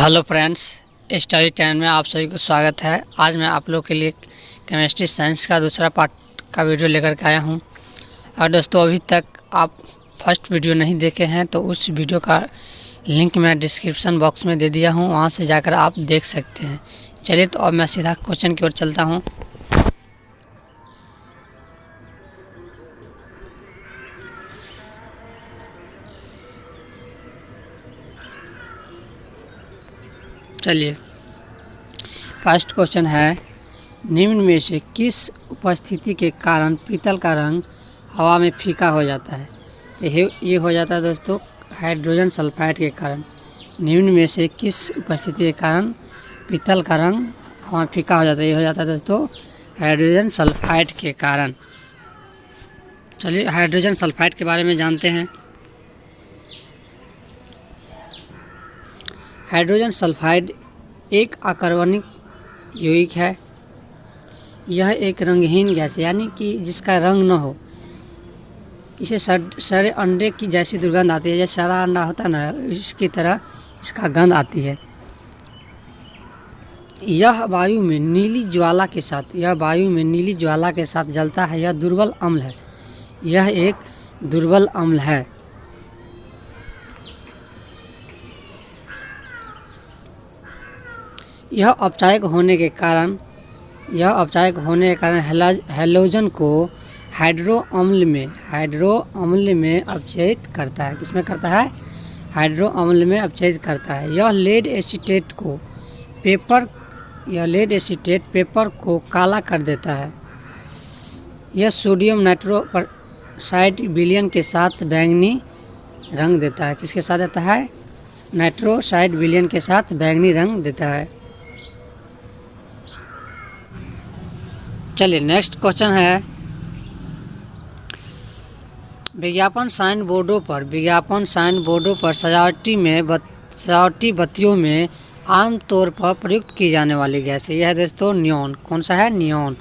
Hello friends, study time में आप सभी को स्वागत है। आज मैं आप लोग के लिए केमिस्ट्री साइंस का दूसरा पार्ट का वीडियो लेकर के आया हूं। और दोस्तों, अभी तक आप फर्स्ट वीडियो नहीं देखे हैं तो उस वीडियो का लिंक मैं डिस्क्रिप्शन बॉक्स में दे दिया हूं, वहां से जाकर आप देख सकते हैं। चलिए, तो अब मैं सीधा क्वेश्चन की ओर चलता हूँ। चलिए, फर्स्ट क्वेश्चन है, निम्न में से किस उपस्थिति के कारण पीतल का रंग हवा में फीका हो जाता है? ये हो जाता है दोस्तों हाइड्रोजन सल्फाइड के कारण। निम्न में से किस उपस्थिति के कारण पीतल का रंग हवा में फीका हो जाता है? ये हो जाता है दोस्तों हाइड्रोजन सल्फाइड के कारण। चलिए, हाइड्रोजन सल्फाइड के बारे में जानते हैं। हाइड्रोजन सल्फाइड एक अकार्बनिक यौगिक है। यह एक रंगहीन गैस है, यानी कि जिसका रंग न हो। इसे सड़े अंडे की जैसी दुर्गंध आती है। जैसे सड़ा अंडा होता है ना, इसकी तरह इसका गंध आती है। यह वायु में नीली ज्वाला के साथ जलता है। यह दुर्बल अम्ल है। यह एक दुर्बल अम्ल है। यह औपचारिक होने के कारण हैलोजन को हाइड्रो अम्ल में अपचयित करता है। किसमें करता है? हाइड्रो अम्ल में अपचयित करता है। यह लेड एसीटेट पेपर को काला कर देता है। यह सोडियम नाइट्रोक्साइड विलयन के साथ बैंगनी रंग देता है। किसके साथ देता है? नाइट्रोक्साइड विलयन के साथ बैंगनी रंग देता है। चलिए, नेक्स्ट क्वेश्चन है, विज्ञापन साइन बोर्डों पर सजावटी बत्तियों में आमतौर पर प्रयुक्त की जाने वाली गैस है। यह है दोस्तों नियॉन। कौन सा है? नियॉन।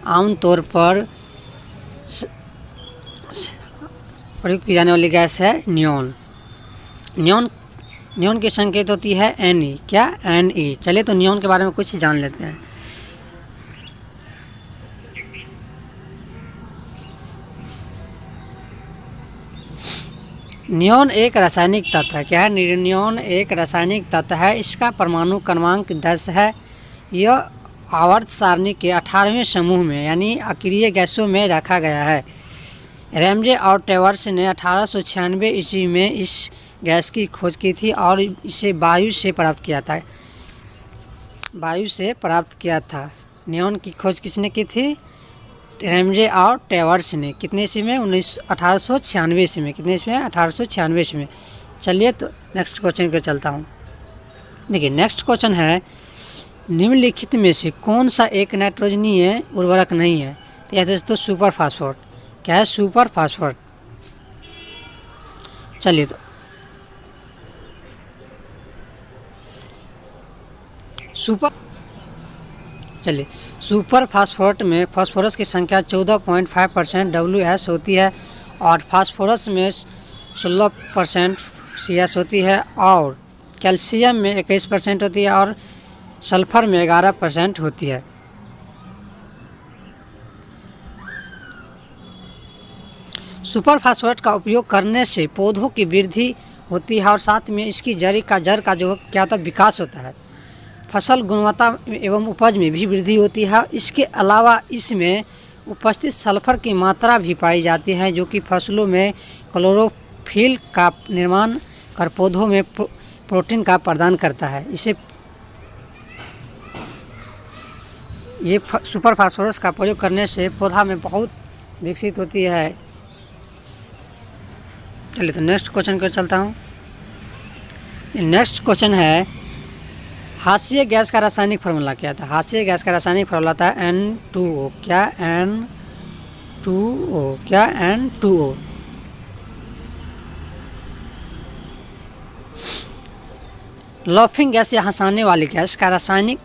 आमतौर पर प्रयुक्त की जाने वाली गैस है नियॉन। नियॉन की संकेत होती है Ne। क्या? Ne। चलिए, तो नियॉन के बारे में कुछ जान लेते हैं। नियॉन एक रासायनिक तत्व है। क्या है? नियॉन एक रासायनिक तत्व है। इसका परमाणु क्रमांक 10 है। यह आवर्त सारणी के 18वें समूह में यानी अक्रिय गैसों में रखा गया है। रैमजे और टेवर्स ने 1896 ईस्वी में इस गैस की खोज की थी और इसे वायु से प्राप्त किया था। नियॉन की खोज किसने की थी? रैमजे और टेवर्स ने। कितने ईस्वी में? 1896 ईस्वी में। कितने ईस्वी में? 1896 ईस्वी में। चलिए, तो नेक्स्ट क्वेश्चन पर चलता हूँ। देखिए, नेक्स्ट क्वेश्चन है, निम्नलिखित में से कौन सा एक नाइट्रोजनीय उर्वरक नहीं है? तो यह दोस्तों सुपर फास्फोरेट। क्या है? सुपर फास्फोरेट। चलिए, तो सुपर फास्फोरेट में फास्फोरस की संख्या 14.5% WS होती है और फास्फोरस में 16% CS होती है और कैल्शियम में 21% होती है और सल्फर में 11% होती है। सुपर फास्फोरेट का उपयोग करने से पौधों की वृद्धि होती है और साथ में इसकी जड़ का जो क्या होता है, विकास होता है। फसल गुणवत्ता एवं उपज में भी वृद्धि होती है। इसके अलावा इसमें उपस्थित सल्फर की मात्रा भी पाई जाती है, जो कि फसलों में क्लोरोफिल का निर्माण कर पौधों में प्रोटीन का प्रदान करता है। ये सुपर फास्फोरस का प्रयोग करने से पौधा में बहुत विकसित होती है। चलिए, तो नेक्स्ट क्वेश्चन पर चलता हूँ। नेक्स्ट क्वेश्चन है, हाशिए गैस का रासायनिक फार्मूला क्या था? हाशिए गैस का रासायनिक फार्मूला था N2O। क्या? N2O। क्या? N2O। लॉफिंग गैस या हंसाने वाली गैस का रासायनिक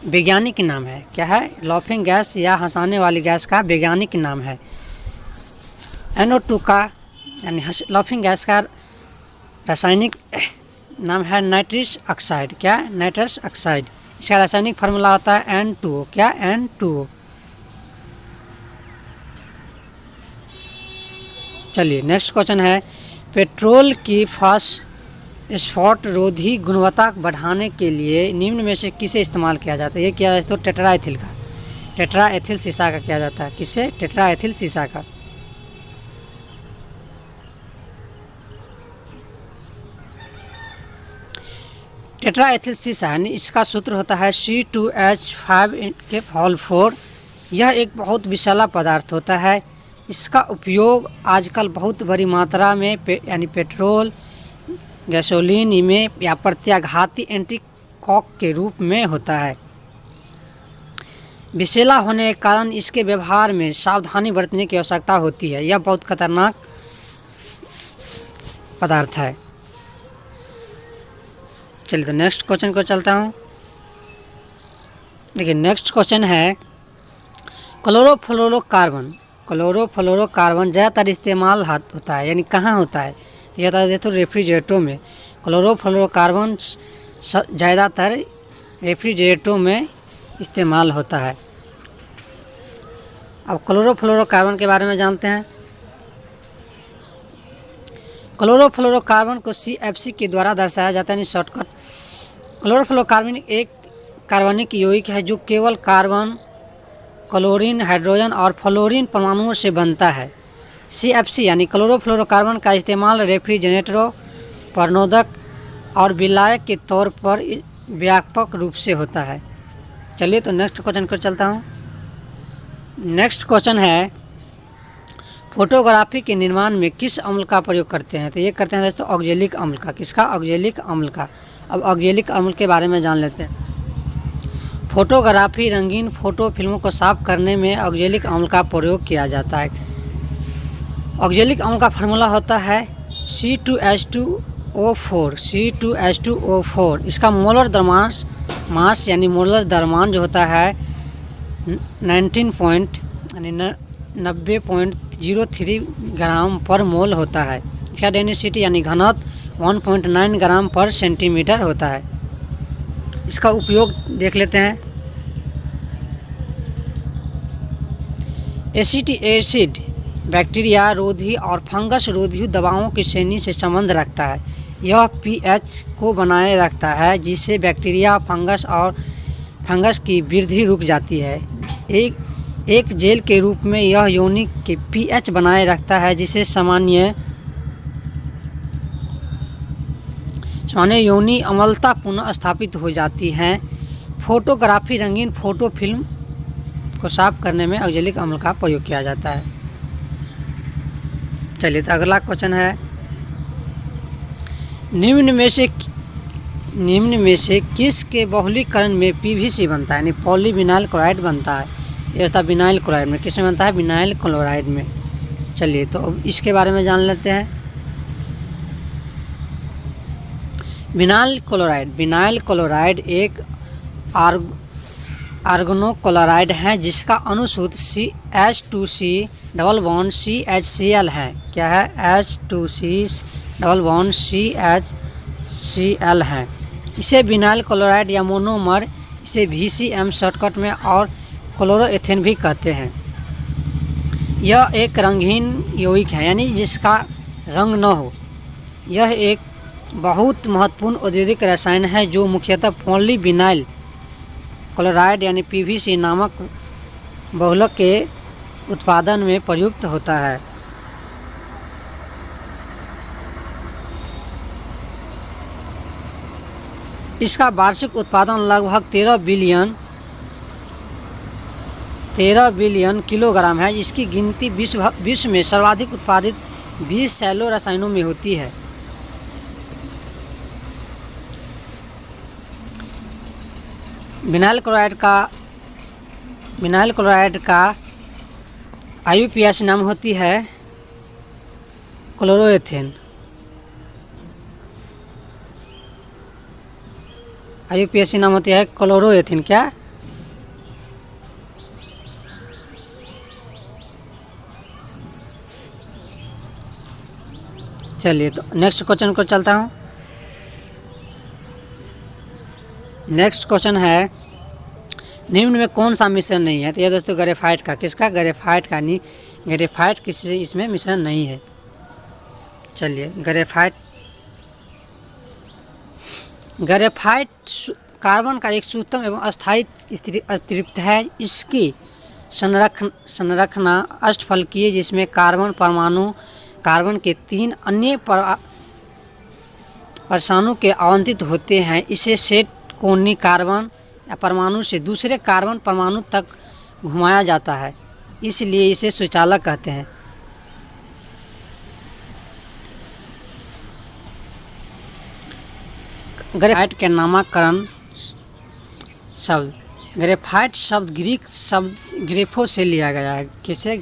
वैज्ञानिक नाम है। क्या है? लॉफिंग गैस या हंसाने वाली गैस का वैज्ञानिक नाम है NO2 का, यानी लॉफिंग गैस का रासायनिक नाम है नाइट्रस ऑक्साइड। क्या? Nitrous oxide. इसका रासायनिक फार्मूला होता है N2O। क्या? N2O। चलिए नेक्स्ट क्वेश्चन है, पेट्रोल की स्फोट रोधी गुणवत्ता बढ़ाने के लिए निम्न में से किसे इस्तेमाल किया जाता है? ये किया जाता है तो टेट्राएथिल का, टेट्राएथिल सीसा का किया जाता है। किसे? टेट्राएथिल सीसा का। टेट्राएथिल सीसा यानी इसका सूत्र होता है C2H5 यह एक बहुत विषैला पदार्थ होता है। इसका उपयोग आजकल बहुत बड़ी मात्रा में यानी पेट्रोल, गैसोलीन में या प्रत्याघाती एंटीकॉक के रूप में होता है। विषैला होने के कारण इसके व्यवहार में सावधानी बरतने की आवश्यकता होती है। यह बहुत खतरनाक पदार्थ है। चलिए तो नेक्स्ट क्वेश्चन को चलता हूँ। देखिए नेक्स्ट क्वेश्चन है, क्लोरोफ्लोरोकार्बन। क्लोरोफ्लोरोकार्बन ज़्यादातर इस्तेमाल होता है, यानी कहाँ होता है? तो यह बता तो रेफ्रिजरेटरों में क्लोरोफ्लोरोकार्बन ज़्यादातर रेफ्रिजरेटरों में इस्तेमाल होता है। अब क्लोरोफ्लोरोकार्बन के बारे में जानते हैं। क्लोरोफ्लोरोकार्बन को CFC के द्वारा दर्शाया जाता है, यानी शॉर्टकट। क्लोरोफ्लोरोकार्बन एक कार्बनिक यौगिक है जो केवल कार्बन, क्लोरीन, हाइड्रोजन और फ्लोरीन परमाणुओं से बनता है। CFC यानी क्लोरोफ्लोरोकार्बन का इस्तेमाल रेफ्रिजरेटरों, प्रणोदक और विलायक के तौर पर व्यापक रूप से होता है। चलिए तो नेक्स्ट क्वेश्चन को चलता हूँ। नेक्स्ट क्वेश्चन है, फोटोग्राफी के निर्माण में किस अम्ल का प्रयोग करते हैं? तो ये करते हैं दोस्तों ऑक्जेलिक अम्ल का। किसका? ऑक्जेलिक अम्ल का। अब ऑक्जेलिक अम्ल के बारे में जान लेते हैं। फोटोग्राफी रंगीन फोटो फिल्मों को साफ करने में ऑक्जेलिक अम्ल का प्रयोग किया जाता है। ऑक्जेलिक अम्ल का फार्मूला होता है C2H2O4। C2H2O4 इसका मोलर द्रव्यमान मास यानी मोलर द्रव्यमान जो होता है 90.03 ग्राम पर मोल होता है। इसका डेंसिटी यानी घनत्व 1.9 ग्राम पर सेंटीमीटर होता है। इसका उपयोग देख लेते हैं। एसिटिक एसिड बैक्टीरिया रोधी और फंगस रोधी दवाओं की श्रेणी से संबंध रखता है। यह pH को बनाए रखता है, जिससे बैक्टीरिया, फंगस की वृद्धि रुक जाती है। एक जेल के रूप में यह यौनिक के pH बनाए रखता है, जिससे सामान्य यौनी अम्लता पुनः स्थापित हो जाती है। फोटोग्राफी रंगीन फोटो फिल्म को साफ करने में ऑक्जेलिक अम्ल का प्रयोग किया जाता है। चलिए तो अगला क्वेश्चन है, निम्न में से किस के बहुलीकरण में PVC बनता है? यानी पॉलीविनाइल क्लोराइड बनता है। ये होता है विनाइल क्लोराइड में। किस में बनता है? विनाइल क्लोराइड में। चलिए तो अब इसके बारे में जान लेते हैं। विनाइल क्लोराइड एक आर्गोनोक्लोराइड है, जिसका अणुसूत्र H2C डबल बॉन्ड CHCl है। क्या है? H2C डबल बॉन्ड CHCl है। इसे विनाइल क्लोराइड या मोनोमर, इसे VCM शॉर्टकट में और क्लोरोएथेन भी कहते हैं। यह एक रंगहीन यौगिक है, यानी जिसका रंग न हो। यह एक बहुत महत्वपूर्ण औद्योगिक रसायन है जो मुख्यतः पॉलीविनाइल क्लोराइड यानी PVC नामक बहुलक के उत्पादन में प्रयुक्त होता है। इसका वार्षिक उत्पादन लगभग 13 बिलियन किलोग्राम है। इसकी गिनती विश्व में सर्वाधिक उत्पादित 20 सैलो रसायनों में होती है। विनाइल क्लोराइड का IUPAC नाम होती है क्लोरोएथेन। IUPAC नाम होती है क्लोरोएथेन। क्या? चलिए तो नेक्स्ट क्वेश्चन को चलता हूँ। नेक्स्ट क्वेश्चन है, निम्न में कौन सा मिश्रण नहीं है? तो ये दोस्तों ग्रेफाइट का। किसका? ग्रेफाइट का। नहीं, ग्रेफाइट किसी इसमें मिश्रण नहीं है। चलिए, ग्रेफाइट कार्बन का एक सूक्ष्म एवं अस्थायी अतिरिक्त है। इसकी संरचना अष्टफलकीय, जिसमें कार्बन परमाणु कार्बन के 3 अन्य परमाणु के आवंटित होते हैं। इसे सेट कोणीय कार्बन या परमाणु से दूसरे कार्बन परमाणु तक घुमाया जाता है, इसलिए इसे सुचालक कहते हैं। ग्रेफाइट के नामकरण शब्द, ग्रेफाइट शब्द ग्रीक शब्द ग्रेफो से लिया गया है। किसे?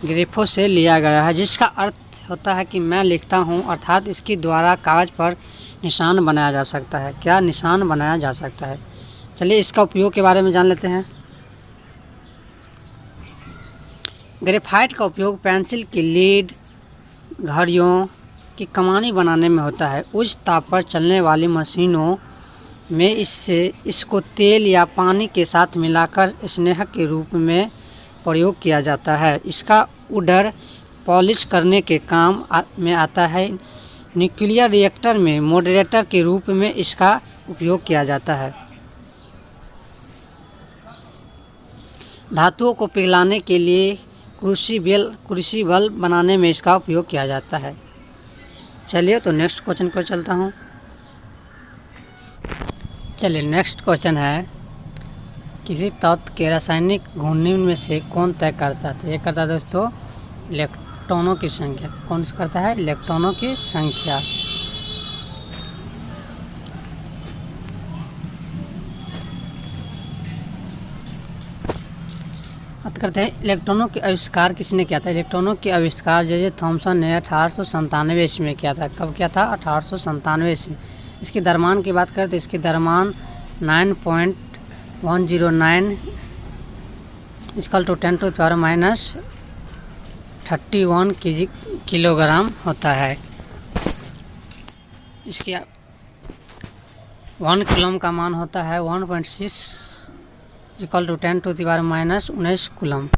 ग्रेफो से लिया गया है, जिसका अर्थ होता है कि मैं लिखता हूँ, अर्थात इसके द्वारा कागज पर निशान बनाया जा सकता है। क्या? निशान बनाया जा सकता है। चलिए, इसका उपयोग के बारे में जान लेते हैं। ग्रेफाइट का उपयोग पेंसिल की लीड, घड़ियों की कमानी बनाने में होता है। उच्च ताप पर चलने वाली मशीनों में इसको तेल या पानी के साथ मिलाकर स्नेहक के रूप में प्रयोग किया जाता है। इसका उडर पॉलिश करने के काम में आता है। न्यूक्लियर रिएक्टर में मॉडरेटर के रूप में इसका उपयोग किया जाता है। धातुओं को पिघलाने के लिए क्रूसिबल बनाने में इसका उपयोग किया जाता है। चलिए, तो नेक्स्ट क्वेश्चन को चलता हूँ। चलिए, नेक्स्ट क्वेश्चन है, किसी तत्व के रासायनिक गुण निम्न में से कौन तय करता है? तो ये करता है दोस्तों इलेक्ट्रॉनों की संख्या। कौन सा करता है? इलेक्ट्रॉनों की संख्या। बात करते हैं इलेक्ट्रॉनों के आविष्कार किसने किया था? इलेक्ट्रॉनों के आविष्कार जे थॉमसन ने 1897 ईस्वी में किया था। कब किया था? 1897 ईस्वी। इसके द्रव्यमान की बात करें तो इसके द्रव्यमान 9.109 इक्वल टू 10⁻31 किलोग्राम होता है। इसके 1 कूलम का मान होता है 1.6 इक्वल टू 10⁻19 कूलम।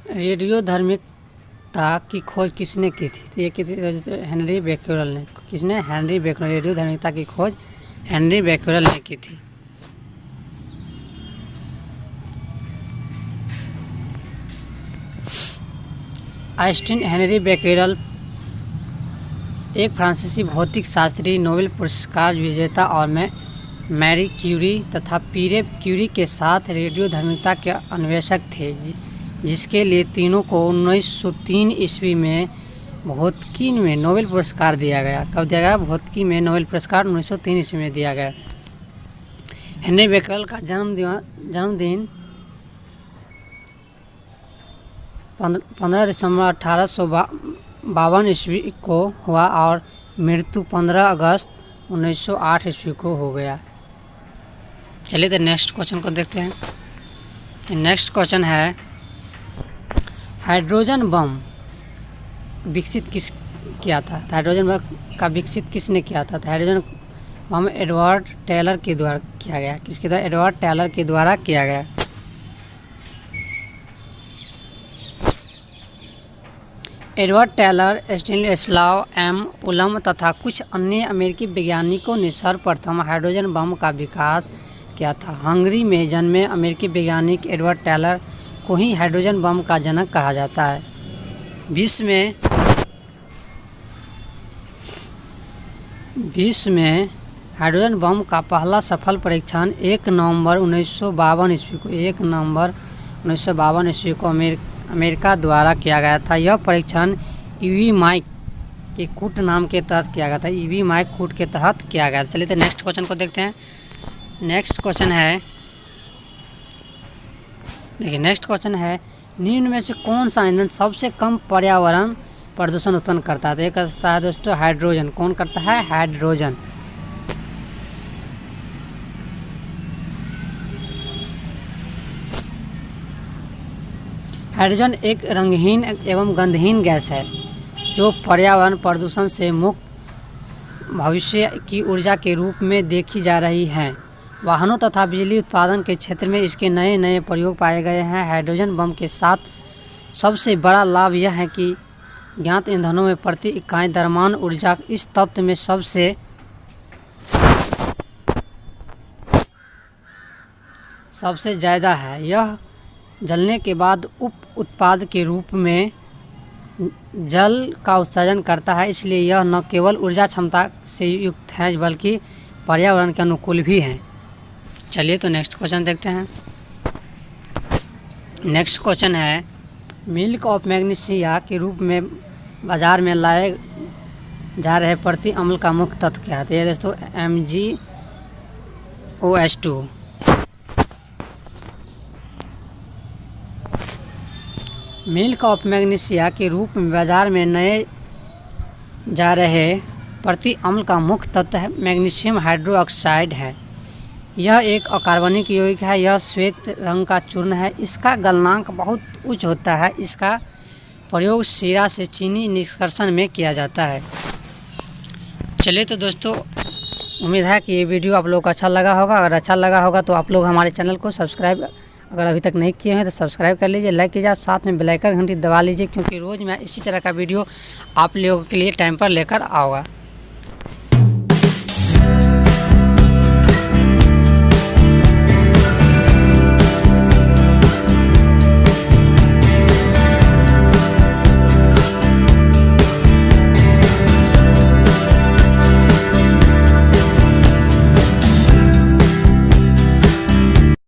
रेडियोधर्मिता की खोज किसने की थी? तो ये की थी हेनरी बेक्वेरेल ने। किसने? हेनरी बेक्वेरेल। रेडियोधर्मिता की खोज हेनरी बेक्वेरेल ने की थी। आइंस्टीन हेनरी बेक्वेरेल एक फ्रांसीसी भौतिक शास्त्री, नोबेल पुरस्कार विजेता और मैरी क्यूरी तथा पीरे क्यूरी के साथ रेडियोधर्मिता के अन्वेषक थे, जिसके लिए तीनों को 1903 ईस्वी में भौतिकी में नोबेल पुरस्कार दिया गया। कब दिया गया? भौतिकी में नोबेल पुरस्कार 1903 ईस्वी में दिया गया। हेनरी बेक्वेरेल का जन्मदिन 15 दिसंबर 1852 ईस्वी को हुआ और मृत्यु 15 अगस्त 1908 ईस्वी को हो गया। चलिए, तो नेक्स्ट क्वेश्चन को देखते हैं। नेक्स्ट क्वेश्चन है, हाइड्रोजन बम विकसित किस किया था? हाइड्रोजन बम का विकसित किसने किया था? हाइड्रोजन बम एडवर्ड टेलर के द्वारा किया गया। किसके द्वारा? एडवर्ड टेलर के द्वारा किया गया। एडवर्ड टेलर, स्टेनिस्लाव एम उलम तथा कुछ अन्य अमेरिकी वैज्ञानिकों ने सर्वप्रथम हाइड्रोजन बम का विकास किया था। हंगरी में जन्मे अमेरिकी वैज्ञानिक एडवर्ड टेलर को ही हाइड्रोजन बम का जनक कहा जाता है। विश्व में हाइड्रोजन बम का पहला सफल परीक्षण 1 नवंबर 1952 ईस्वी को अमेरिका द्वारा किया गया था। यह परीक्षण ईवी माइक के कूट नाम के तहत किया गया था। ईवी माइक कूट के तहत किया गया। चलिए, तो नेक्स्ट क्वेश्चन को देखते हैं। नेक्स्ट क्वेश्चन है, देखिए नेक्स्ट क्वेश्चन है, निम्न में से कौन सा ईंधन सबसे कम पर्यावरण प्रदूषण उत्पन्न करता है? तो ये करता है दोस्तों हाइड्रोजन। कौन करता है? हाइड्रोजन। हाइड्रोजन एक रंगहीन एवं गंधहीन गैस है जो पर्यावरण प्रदूषण से मुक्त भविष्य की ऊर्जा के रूप में देखी जा रही हैं। वाहनों तथा बिजली उत्पादन के क्षेत्र में इसके नए नए प्रयोग पाए गए हैं। हाइड्रोजन बम के साथ सबसे बड़ा लाभ यह है कि ज्ञात ईंधनों में प्रति इकाई द्रव्यमान ऊर्जा इस तत्व में सबसे ज़्यादा है। यह जलने के बाद उप उत्पाद के रूप में जल का उत्सर्जन करता है, इसलिए यह न केवल ऊर्जा क्षमता से युक्त है बल्कि पर्यावरण के अनुकूल भी हैं। चलिए तो नेक्स्ट क्वेश्चन देखते हैं। नेक्स्ट क्वेश्चन है, मिल्क ऑफ मैग्नीशिया के रूप में बाजार में लाए जा रहे प्रति अम्ल का मुख्य तत्व क्या है? तो ये दोस्तों MgOH2। मिल्क ऑफ मैग्नीशिया के रूप में बाजार में नए जा रहे प्रति अम्ल का मुख्य तत्व है मैग्नीशियम हाइड्रोक्साइड है। यह एक अकार्बनिक यौगिक है। यह श्वेत रंग का चूर्ण है। इसका गलनांक बहुत उच्च होता है। इसका प्रयोग शीरा से चीनी निष्कर्षण में किया जाता है। चलिए तो दोस्तों, उम्मीद है कि ये वीडियो आप लोग को अच्छा लगा होगा। अगर अच्छा लगा होगा तो आप लोग हमारे चैनल को सब्सक्राइब अगर अभी तक नहीं किए हैं तो सब्सक्राइब कर लीजिए, लाइक कीजिए, साथ में बेल आइकन घंटी दबा लीजिए, क्योंकि रोज़ मैं इसी तरह का वीडियो आप लोगों के लिए टाइम पर लेकर आऊँगा।